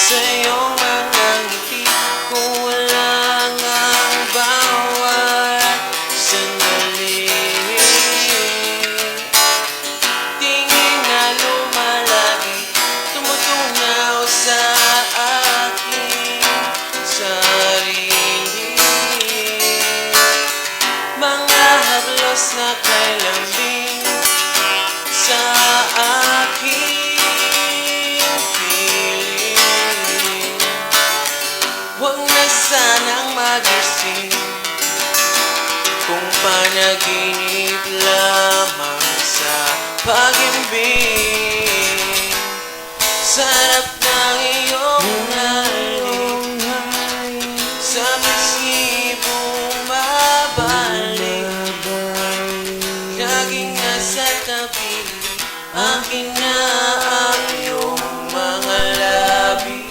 sa iyong mga ngiti, kung wala ngang bawat sandali. Tingin na lumalagi, tumutunaw sa aking sarili. Mga haplos na kay lambing sa aking piling. Huwag na sanang magising kung panaginip lamang sa pag-ibig. Sarap ng iyong halik, sa pisngi bumabalik. Laging nasa tabi, akin na ang iyong mga labi.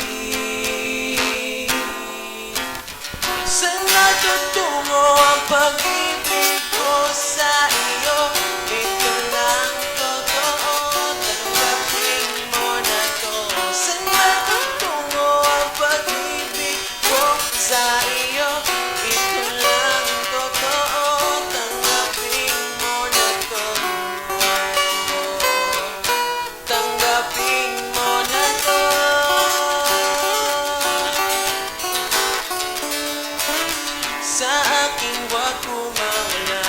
Saan natutungo ang pag-ibig ko sa iyo? Ito lang totoo, tanggapin mo na to. Saan natutungo ang pag-ibig ko sa iyo? Ito lang totoo, tanggapin mo na to. Tanggapin mo na to. Sa aking huwag kumawala,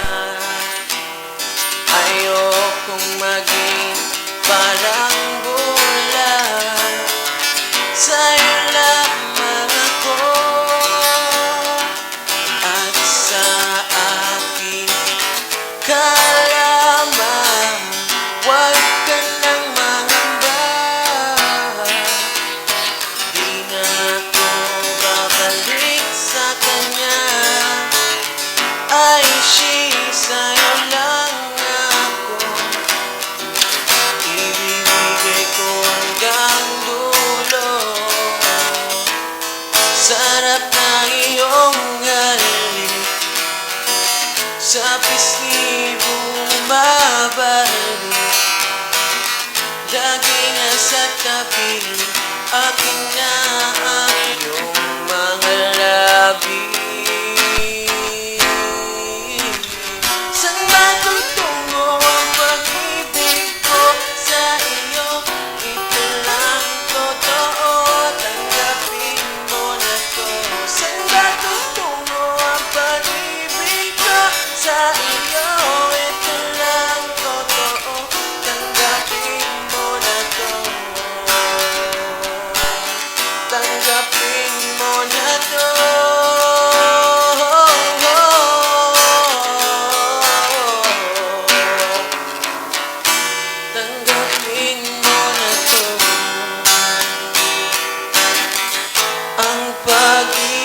ayokong maging parang bulan. Sa'yo lamang ako at sa aking kalaman. Huwag ka nang mangamba, di na ako babalik sa kanya. Ay, sa'yo lang ako, ibibigay ko hanggang dulo. Sarap ng iyong halik, sa pisngi bumabalik. Lagi nasa tabi, akin na ang iyong mga labi. Saan matutungo ang pag-ibig ko sa iyo? Ito lang totoo, tanggapin mo na to. Saan matutungo ang pag-ibig ko sa iyo? Ito lang totoo, tanggapin mo na to. Tanggapin mo na to. Tanggapin mo na to. Ang pag-ibig